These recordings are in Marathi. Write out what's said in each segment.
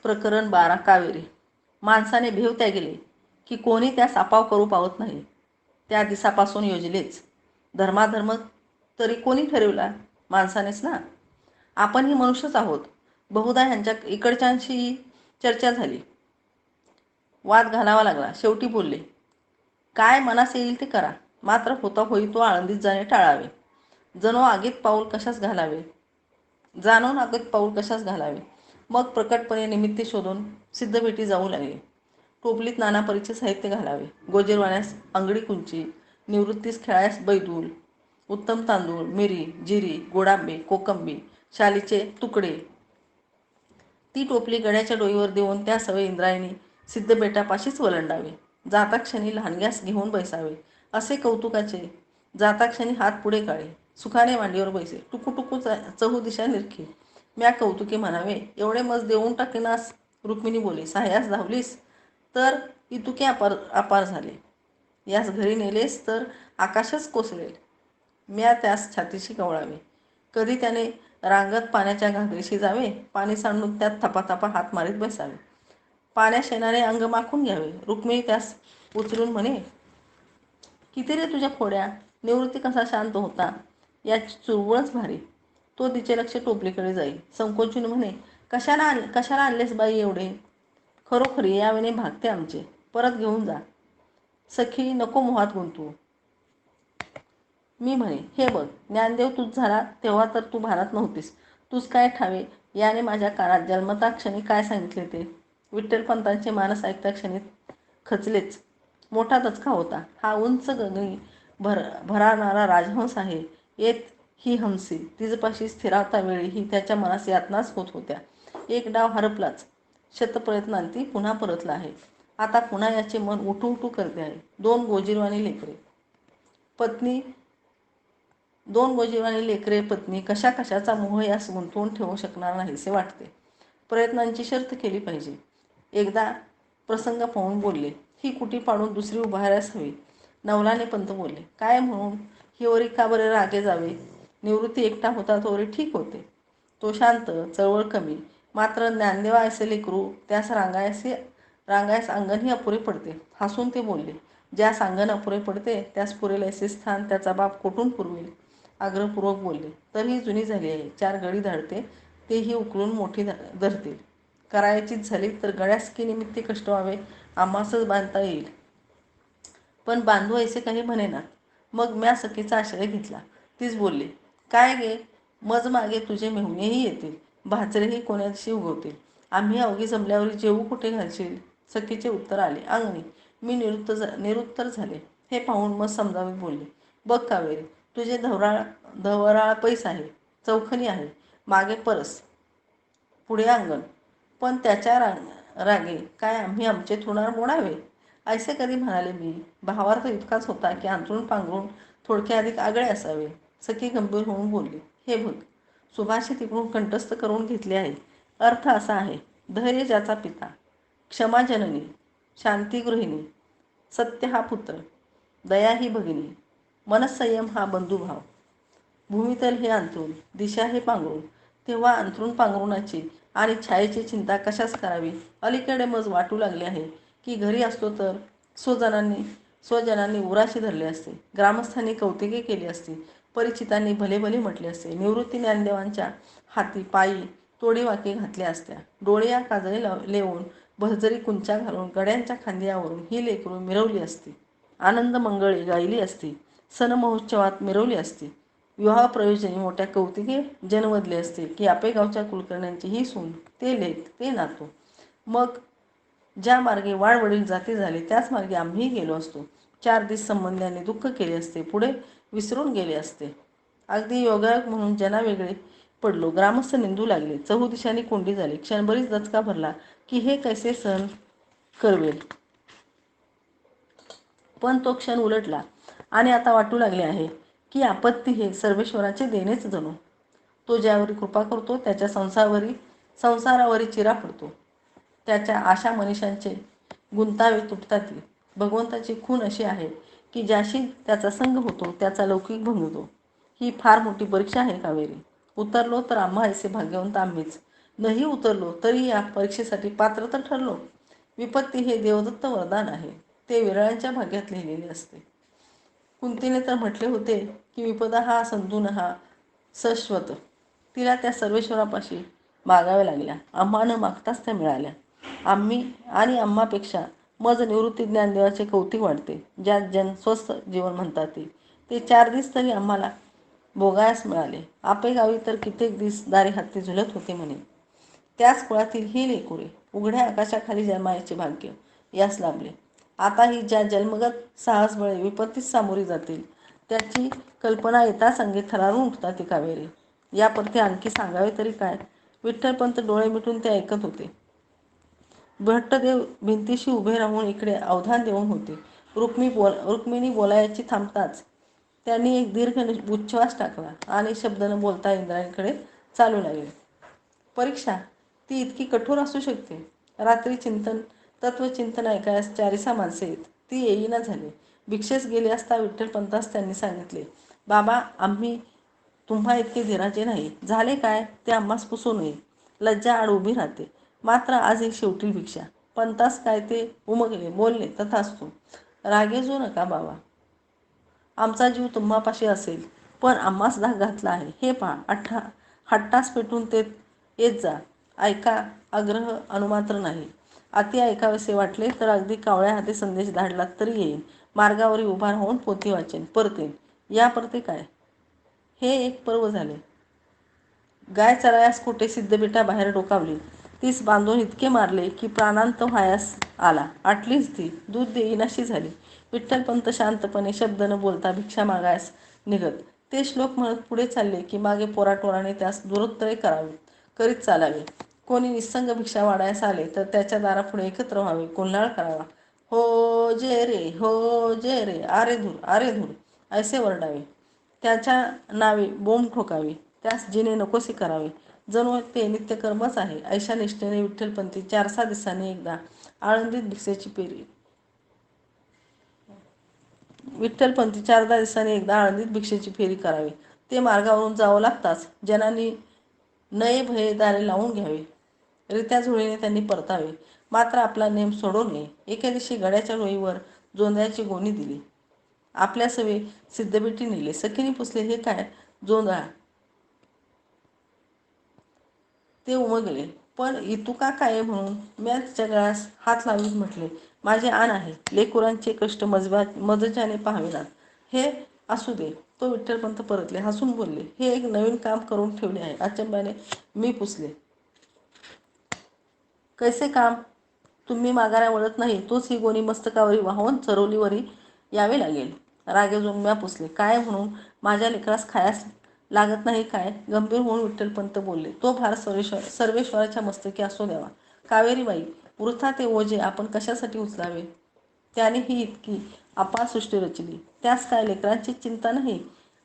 प्रकरण 12 कावेरी. माणसाने भेव त्या गेले की कोणी त्या सापाव करू पावत नाही. त्या दिसापासून योजलेच. धर्माधर्म तरी कोणी ठरवला? माणसानेच ना. आपणही मनुष्यच आहोत. बहुधा ह्यांच्या इकडच्यांशी चर्चा झाली. वाद घालावा लागला. शेवटी बोलले, काय मनास येईल ते करा, मात्र होता होई तो आळंदीत जाणे टाळावे. जाणून आगीत पाऊल कशास घालावे. मग प्रकटपणे निमित्ते शोधून सिद्धभेटी जाऊ लागले. टोपलीत नाना परीचे साहित्य घालावे. गोजीरवाण्यास अंगडी कुंची, निवृत्तीस खेळायास बैदूल, उत्तम तांदूळ, मिरी, जिरी, गोडांबे, कोकंबी, शालीचे तुकडे. ती टोपली गड्याच्या डोईवर देऊन त्या सवय इंद्रायणी सिद्धबेटापाशीच वलंडावे. जाता क्षणी लहानग्यास घेऊन बैसावे. असे कौतुकाचे. जाता क्षणी हात पुढे काढे. सुखाने मांडीवर बैसे. टुकू चहू दिशा निरखे. म्या कौतुके म्हणावे, एवढे मज देऊन टाकेनास. रुक्मिणी बोली, साह्यास धावलीस तर इतुके अपार झाले. यास घरी नेलेस तर आकाशच कोसळेल. म्या त्यास छातीशी कवळावे. कधी त्याने रांगत पाण्याच्या घागरीशी जावे. पाणी सांडून त्यात थपाथपा हात मारीत बसावे. पाण्या शेणाने अंग माखून घ्यावे. रुक्मिणी त्यास उचलून म्हणे, किती रे तुझ्या खोड्या. निवृत्ती कसा शांत होता याची चुळबुळच भारी. तो तिचे लक्ष टोपलीकडे जाई. संकोचून म्हणे, कशाला आणलेस बाई एवढे. खरोखरी यावेळी भागते आमचे. परत घेऊन जा. सखी नको मोहात गुंतू. मी म्हणे, हे बघ, ज्ञानदेव तूच झाला तेव्हा तर तू भानात नव्हतीस. तूच काय ठावे याने माझ्या कानात जन्मता क्षणी काय सांगितले ते. विठ्ठलपंतांचे मानस ऐकता क्षणी खचलेच. मोठा दचका होता. हा उंच गगनी भरावणारा राजहंस आहे. येत ही हंसी तिजपाशी स्थिरावता वेळीही त्याच्या मनास यातनाच होत होत्या. एक डाव हरपलाच. शतप्रयत्नांती पुन्हा परतला आहे. आता पुन्हा याचे मन उठू उठू करते आहे. दोन गोजीरवाणी लेकरे पत्नी कशा कशाचा मोह यास गुंतवून ठेवू शकणार नाहीसे वाटते. प्रयत्नांची शर्त केली पाहिजे. एकदा प्रसंग पाहून बोलले, ही कुटी पाडून दुसरी उभारायस हवी. नवलाने पंत बोलले, काय म्हणून हिवरी का बरे रागे जावे. निवृत्ती एकटा होता तोवरी ठीक होते. तो शांत, चळवळ कमी. मात्र ज्ञानदेवा ऐसे लेकरू त्यास रांगायस अंगणही अपुरे पडते. हसून ते बोलले, ज्यास अंगण अपुरे पडते त्यास पुरेल ऐसे स्थान त्याचा बाप कोठून पुरवेल. आग्रहपूर्वक बोलले, तरीही जुनी झाली आहे. 4 गडी धाडते, तेही उकलून मोठी धरतील. करायचीच झाली तर गळ्यास की निमित्ते कष्ट व्हावे. आम्हासच बांधता येईल. पण बांधू ऐसे काही म्हणेनात. मग म्या सखीचा आश्रय घेतला. तीच बोलली, काय गे, मज मागे तुझे मेहुणेही येतील. भाचरेही कोणाशी उगवतील. आम्ही अवघी जमल्यावर जेवू कुठे घालशील. सखीचे उत्तर आले, अंगणी. मी निरुत्तर झाले. हे पाहून मग समजावीत बोलले, बघ कावेरी, तुझे धवराळ पैस आहे. चौखनी आहे. मागे परस, पुढे अंगण. पण त्याच्या रागे काय आम्ही आमचे थुणार मोडावे. ऐसे कधी म्हणाले मी. भावार्थ इतकाच होता की अंथरूण पांघरून थोडके अधिक आगळे असावे. सखी गंभीर होऊन बोलली, हे बघ, सुभाषित इकडून कंठस्थ करून घेतले आहे. अर्थ असा आहे, धैर्य ज्याचा पिता, क्षमा जननी, शांती गृहिणी, सत्य हा पुत्र, दया ही भगिनी, मनसंयम हा बंधुभाव, भूमितल हे अंथरूण, दिशा हे पांघरूण. तेव्हा अंथरूण पांघरुणाची आणि छायेची चिंता कशास करावी. अलीकडे मज वाटू लागले आहे की घरी असतो तर स्वजनांनी उराशी धरले असते. ग्रामस्थांनी कौतिके केली असती. परिचितांनी भले भले म्हटले असते. निवृत्ती ज्ञानदेवांच्या हाती पायी तोडीवाके घातल्या असत्या. डोळे या काजळी लेवून भरजरी कुंच्या घालून गड्यांच्या खांद्यावरून ही लेकरू मिरवली असती. आनंद मंगळे गायली असती. सण महोत्सवात मिरवली असती. विवाह प्रयोजनी मोठ्या कौतिके जनवदले असते की आपेगावच्या कुलकर्ण्यांची ही सून, ते लेक, ते नातू. मग ज्या मार्गे वाडवडील जाती झाले त्याच मार्गे आम्हीही गेलो असतो. 4 दिस संबंध्यांनी दुःख केले असते. पुढे विसरून गेले असते. अगदी योगायोग म्हणून जनावेगळे पडलो. ग्रामस्थ निंदू लागले. चहूदिशांनी कोंडी झाली. क्षणभरीच दचका भरला की हे कैसे सहन करवेल. पण तो क्षण उलटला आणि आता वाटू लागले आहे की आपत्ती हे सर्वेश्वराचे देणेच जणू. तो ज्यावरी कृपा करतो त्याच्या संसारावरी चिरा पडतो. त्याच्या आशा मनीषांचे गुंतावे तुटताती. भगवंताची खूण अशी आहे की ज्याशी त्याचा संग होतो त्याचा लौकिक भंगतो. ही फार मोठी परीक्षा आहे कावेरी. उतरलो तर आम्हा ऐसे भाग्यवंत आम्हीच. नाही उतरलो तरी या परीक्षेसाठी पात्र तर ठरलो. विपत्ती हे देवदत्त वरदान आहे. ते विरळांच्या भाग्यात लिहिलेले असते. कुंतीने तर म्हटले होते की विपदा हा संधूनहा सश्वत. तिला त्या सर्वेश्वरापाशी मागाव्या लागल्या. आम्हा न मागताच त्या मिळाल्या. आम्हापेक्षा मज निवृत्ती ज्ञानदेवाचे कौतिक वाटते. ज्यात जन स्वस्थ जीवन म्हणतात ते 4 दिस तरी आम्हाला भोगायास मिळाले. आपेगावी तर कित्येक दिस दारी हत्ती झुलत होते म्हणे. त्याच कुळातील ही लेकुरे उघड्या आकाशाखाली जन्मायचे भाग्य यास लाभले. आता ही ज्या जन्मगत साहसबळे विपत्तीस सामोरी जातील त्याची कल्पना येताच अंगी थरारून उठतात ती कावेरी. यापरती आणखी सांगावे तरी काय. विठ्ठलपंत डोळे मिटून ते ऐकत होते. भट्टदेव भिंतीशी उभे राहून इकडे अवधान देऊन होते. रुक्मिणी बोलायची थांबताच त्यांनी एक दीर्घ उच्छ्वास टाकला आणि शब्द न बोलता इंद्राणीकडे चालू लागले. परीक्षा ती इतकी कठोर असू शकते. रात्री तत्वचिंतन ऐकायस 4 माणसे येत. ती येईना झाली. भिक्षेस गेले असता विठ्ठलपंतास त्यांनी सांगितले, बाबा आम्ही तुम्हा इतके धीराचे नाही. झाले काय ते आम्हास पुसू नये. लज्जा आड उभी राहते. मात्र आज ही शेवटी भिक्षा. पंतास काय ते उमगले, बोलले, तथास्तु. रागेजू नका बाबा. आमचा जीव तुम्हापाशी असेल, पण आम्हास धाक घातला आहे. हे पहा, हट्टास पेटून ते येत जा. ऐका, आग्रह अनुमात्र नाही. अति ऐकावेसे वाटले तर अगदी कावळ्या हाती संदेश धाडला तरी येईन. मार्गावरी उभा राहून पोथी वाचेन, परतेन. यापरते काय. हे एक पर्व झाले. गाय चरायास कुठे सिद्धबिटा बाहेर डोकावली. तीस बांधून इतके मारले की प्राणांत व्हायास आला. आटलीच ती. दूध देईनाशी झाली. विठ्ठलपंत शांतपणे शब्द न बोलता भिक्षा मागायस निघत. ते श्लोक म्हणत पुढे चालले की मागे पोराटोराने त्यास दुरुत्तरे करीत चालावे. कोणी निस्संग भिक्षा वाढायस आले तर त्याच्या दारापुढे एकत्र व्हावे, कोल्हाळ करावा. हो जे रे, हो जे रे, आरे धूर, आरे धूर असे वरडावे. त्याच्या नावे बोंब ठोकावी. त्यास जिने नकोसे करावे. जणू ते नित्यकर्मच आहे. ऐशा निष्ठेने विठ्ठलपंती 4-6 दिवसांनी एकदा आळंदीत भिक्षेची फेरी विठ्ठलपंती 4-10 दिवसांनी एकदा आळंदीत भिक्षेची फेरी करावी. ते मार्गावरून जावं लागताच जनांनी नये भये दारे लावून घ्यावे. रित्या झुळीने त्यांनी परतावे. मात्र आपला नेम सोडू नये. एके दिवशी गड्याच्या डोईवर जोंधळ्याची गोणी दिली. आपल्या सवे सिद्धबिटी नेले. सखीने पुसले, हे काय जोंधळा. ते उमगले. पण इतुका काय म्हणून म्या तिच्या गळ्यास हात लावीत म्हटले, माझे आण आहे. लेकुरांचे कष्ट मजजाने पाहावेनात. हे असू दे. तो विठ्ठलपंत परतले. हसून बोलले, हे एक नवीन काम करून ठेवले आहे. अचंबाने मी पुसले. कैसे काम. तुम्ही माघाऱ्या वळत नाही तोच ही गोणी मस्तकावरी वाहून चरोलीवरी यावे लागेल. रागेजून म्या पुसले. काय म्हणून माझ्या लेकरास खायास लागत नाही काय. गंभीर होऊन विठ्ठलपंत बोलले, तो भार सर्वेश्वराच्या मस्तकी असू द्यावा. कावेरीबाई, वृथा ते ओझे आपण कशासाठी उचलावे. त्याने ही इतकी अपार सृष्टी रचली. त्यास काय लेकरांची चिंता नाही.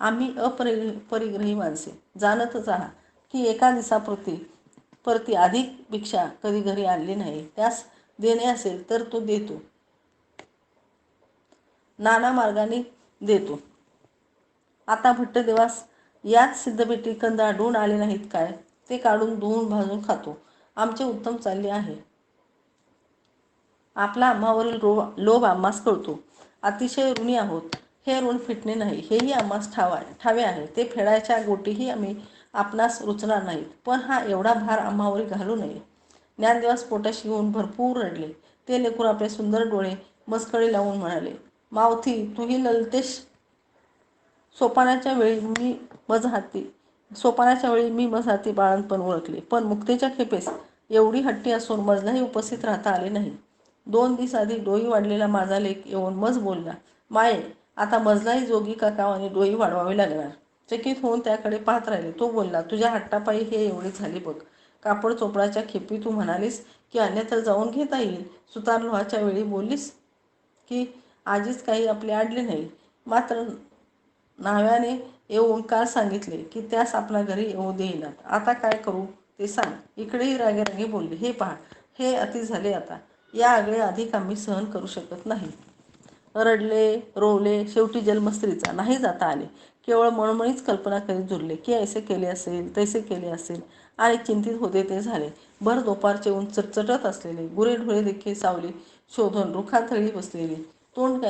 आम्ही अपरिग्रही माणसे जाणतच आहात की एका दिवसाप्रती अधिक भिक्षा कधी घरी आणली नाही. त्यास देणे असेल तर तो देतो, नाना मार्गाने देतो. आता भट्टदेवास याच सिद्धबिटी कंद आढळून आले नाहीत काय. ते काढून धुवून भाजून खातो. आमचे उत्तम चालले आहे. आपला आम्हावरील लोभ आम्हास कळतो. अतिशय ऋणी आहोत. हे ऋण फिटणे नाही हेही आम्हास ठावे आहे. ते फेडायच्या गोटीही आम्ही आपणास रुचणार नाहीत. पण हा एवढा भार आम्हावरी घालू नये. ज्ञानदेवास पोटाशी घेऊन भरपूर रडले. ते लेकूर आपले सुंदर डोळे मस्कळी लावून म्हणाले, मावथी तूही ललतेश. सोपानाच्या वेळी मी मज हाती बाळणपण ओळखले. पण मुक्तीच्या खेपेस एवढी हट्टी असून मजलाही उपस्थित राहता आले नाही. 2 दिवस आधी डोई वाढलेला माझा लेक येऊन मज बोलला, माये आता मजलाही जोगी का कावाने डोई वाढवावी लागणार. चकित होऊन त्याकडे पाहत राहिले. तो बोलला, तुझ्या हट्टापायी हे एवढे झाले बघ. कापड चोपडाच्या खेपी तू म्हणालीस की अन्यत्र जाऊन घेता येईल. सुतारलोहाच्या वेळी बोललीस की आजीच काही आपले आडले नाही. मात्र न्हाव्याने येऊन काल सांगितले की त्यास आपल्या घरी येऊ देईनात. आता काय करू ते सांग. इकडेही रागे बोलले, हे पहा हे अति झाले आता. या आगळे अधिक आम्ही सहन करू शकत नाही. रडले, रोवले. शेवटी जन्मस्त्रीचा नाही जाता आले. केवळ मळमळीच कल्पना करीत झुरले की ऐसे केले असेल, तैसे केले असेल आणि चिंतित होते ते झाले. भर दुपारचे ऊन चटचटत असलेले, गुरेढोरे देखील सावली शोधून रुखाथळी बसलेली, तोंड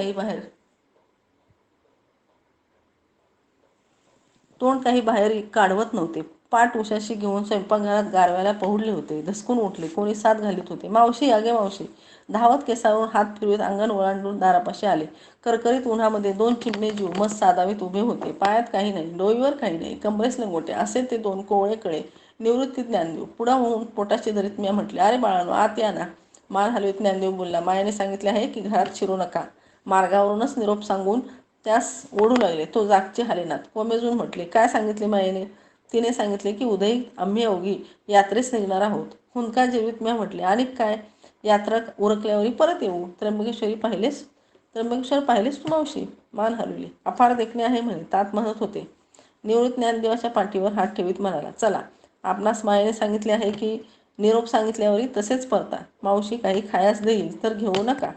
काही बाहेर काढवत नव्हते. पाठ उशाशी घेऊन स्वयंपाकघरात गारव्याला पहुडले होते. धसकून उठले. कोणी साथ घालीत होते. मावशी, अगे मावशी! धावत केसावरून हात फिरवीत अंगण ओलांडून दारापाशी आले. करकरीत उन्हामध्ये दोन चिमणे जीव मस्त साधावीत उभे होते. पायात काही नाही, डोईवर काही नाही, कमरेस लंगोटे असे ते दोन कोवळे कळे. निवृत्ती ज्ञानदेव. पुढा होऊन पोटाशी धरीत मी म्हटले, अरे बाळांनो, आत या ना. मान हलवीत ज्ञानदेव बोलला, मायाने सांगितले आहे की घरात शिरू नका. मार्गावरूनच निरोप सांगून त्यास ओढू लागले. तो जागचे हालेनात. कोमेजून म्हटले, काय सांगितले मायेने? तिने सांगितले की उदय आम्ही अवघी यात्रेस निघणार आहोत. हुंदका जेवीत मी म्हटले, आणि काय? यात्रा उरकल्यावरही परत येऊ. त्र्यंबकेश्वर पाहिलेस तू मावशी? मान हलवली. अफाट देखणे आहे म्हणे, तात म्हणत होते. निवृत्त ज्ञानदेवाच्या पाठीवर हात ठेवीत म्हणाला, चला, आपणास मायेने सांगितले आहे की निरोप सांगितल्यावरही तसेच परता. मावशी काही खायास देईल तर घेऊ नका.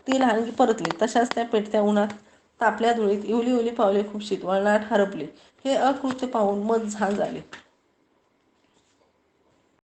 ती लहानगी परतली. तशाच त्या पेटत्या उन्हात तापल्या धुळीत इवली इवली पावले खुपशीत वळणाट हरपली. हे अकृत्य पाहून मत झाल झाले.